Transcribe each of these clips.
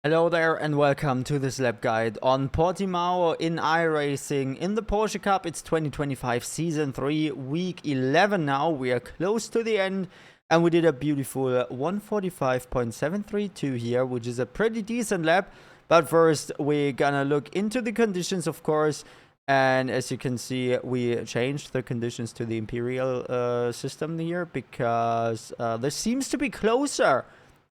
Hello there and welcome to this lap guide on Portimao in iRacing in the Porsche Cup. It's 2025 Season 3, Week 11 now. We are close to the end and we did a beautiful 145.732 here, which is a pretty decent lap. But first, we're gonna look into the conditions, of course. And as you can see, we changed the conditions to the Imperial system here because this seems to be closer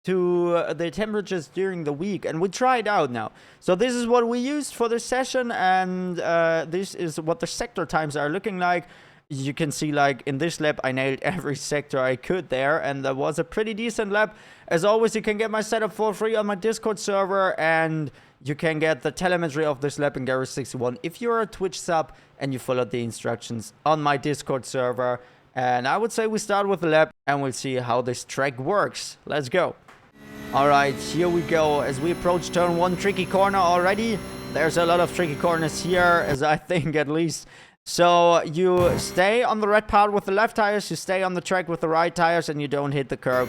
to the temperatures during the week, and we try it out now. So this is what we used for the session, and this is what the sector times are looking like. You can see, like, in this lap I nailed every sector I could there, and that was a pretty decent lap. As always, you can get my setup for free on my Discord server, and you can get the telemetry of this lap in Garage61 if you're a Twitch sub and you followed the instructions on my Discord server. And I would say we start with the lap and we'll see how this track works. Let's go. Alright, here we go. As we approach turn 1, tricky corner already. There's a lot of tricky corners here, as I think at least. So you stay on the red part with the left tires, you stay on the track with the right tires, and you don't hit the curb.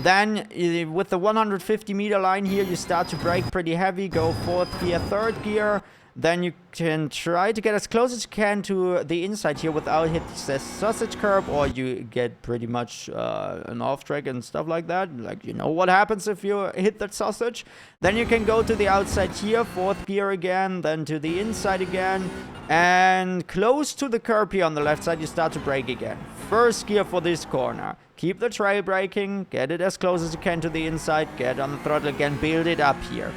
Then with the 150 meter line here, you start to brake pretty heavy, go 4th gear, 3rd gear. Then you can try to get as close as you can to the inside here without hitting the sausage curb, or you get pretty much an off track and stuff like that. Like, you know what happens if you hit that sausage. Then you can go to the outside here, 4th gear again, then to the inside again, and close to the curb here on the left side, you start to brake again. 1st gear for this corner. Keep the trail braking, get it as close as you can to the inside, get on the throttle again, build it up here.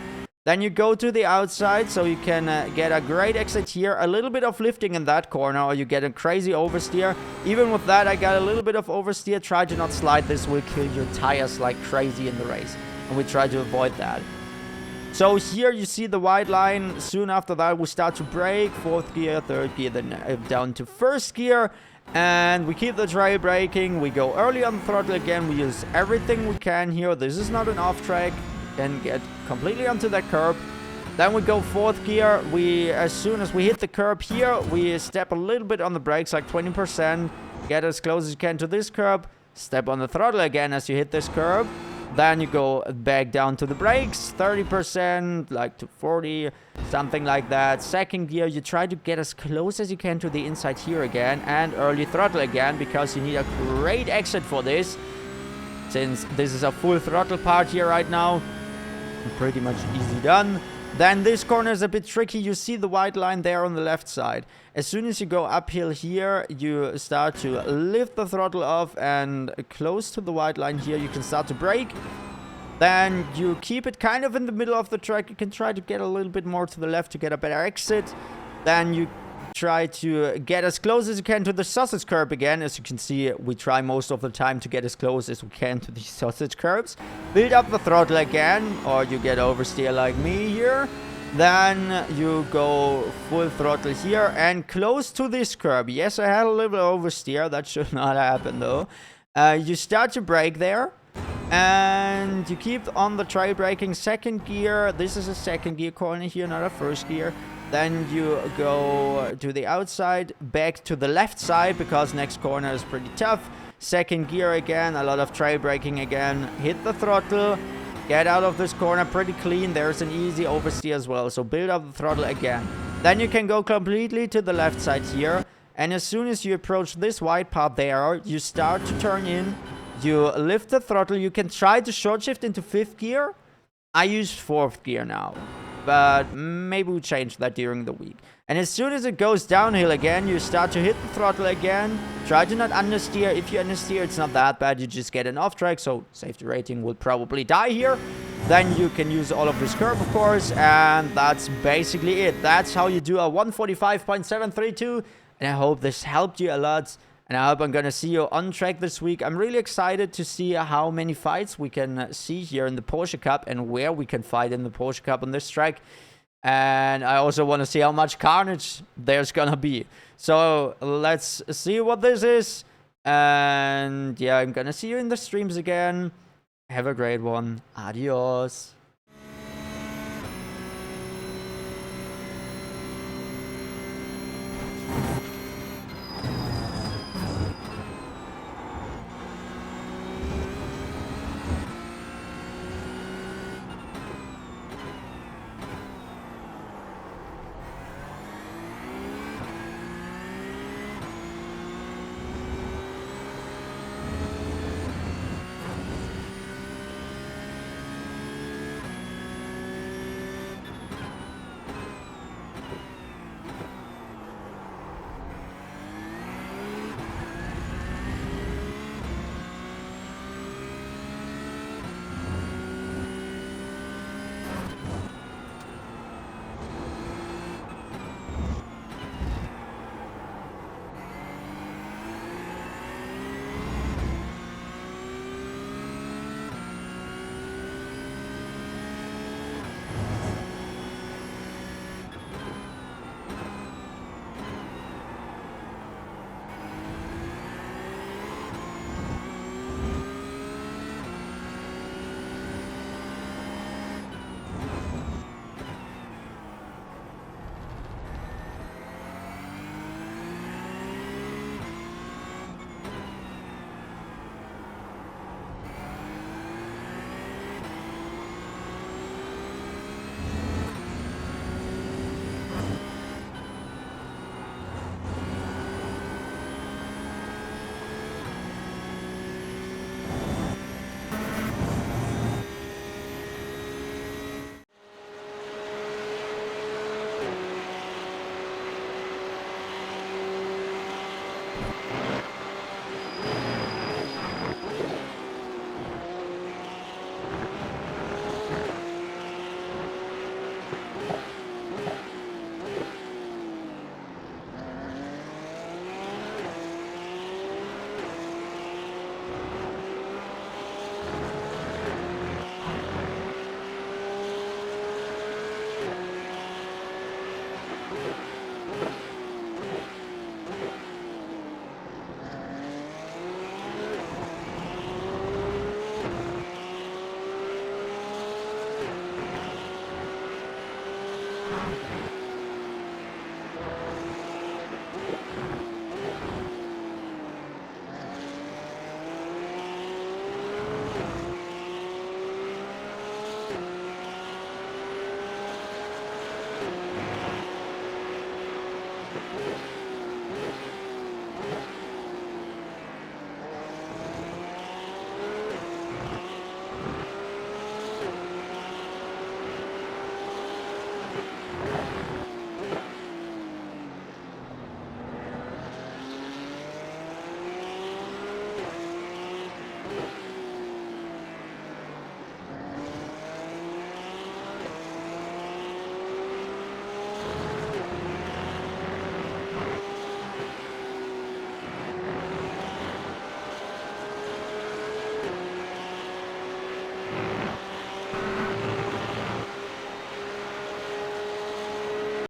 Then you go to the outside, so you can get a great exit here. A little bit of lifting in that corner, or you get a crazy oversteer. Even with that, I got a little bit of oversteer. Try to not slide. This will kill your tires like crazy in the race. And we try to avoid that. So here you see the white line. Soon after that, we start to brake. 4th gear, 3rd gear, then down to 1st gear. And we keep the trail braking. We go early on the throttle again. We use everything we can here. This is not an off track. And get completely onto that curb. Then we go 4th gear. As soon as we hit the curb here, we step a little bit on the brakes, like 20%. Get as close as you can to this curb. Step on the throttle again as you hit this curb. Then you go back down to the brakes, 30%, like to 40, something like that. 2nd gear, you try to get as close as you can to the inside here again. And early throttle again, because you need a great exit for this. Since this is a full throttle part here right now. Pretty much easy done. Then this corner is a bit tricky. You see the white line there on the left side. As soon as you go uphill here, you start to lift the throttle off, and close to the white line here, you can start to brake. Then you keep it kind of in the middle of the track. You can try to get a little bit more to the left to get a better exit. Then you try to get as close as you can to the sausage curb again. As you can see, we try most of the time to get as close as we can to these sausage curbs. Build up the throttle again, or you get oversteer like me here. Then you go full throttle here and close to this curb. Yes, I had a little oversteer. That should not happen though. You start to brake there. And you keep on the trail braking. 2nd gear. This is a 2nd gear corner here, not a 1st gear. Then you go to the outside, back to the left side, because next corner is pretty tough. 2nd gear again, a lot of trail braking again. Hit the throttle, get out of this corner pretty clean. There's an easy oversteer as well, so build up the throttle again. Then you can go completely to the left side here. And as soon as you approach this white part there, you start to turn in. You lift the throttle. You can try to short shift into 5th gear. I use 4th gear now. But maybe we change that during the week. And as soon as it goes downhill again, you start to hit the throttle again. Try to not understeer. If you understeer, it's not that bad. You just get an off track, so safety rating will probably die here. Then you can use all of this curve, of course. And that's basically it. That's how you do a 145.732. And I hope this helped you a lot. And I hope I'm going to see you on track this week. I'm really excited to see how many fights we can see here in the Porsche Cup and where we can fight in the Porsche Cup on this track. And I also want to see how much carnage there's going to be. So let's see what this is. And yeah, I'm going to see you in the streams again. Have a great one. Adios.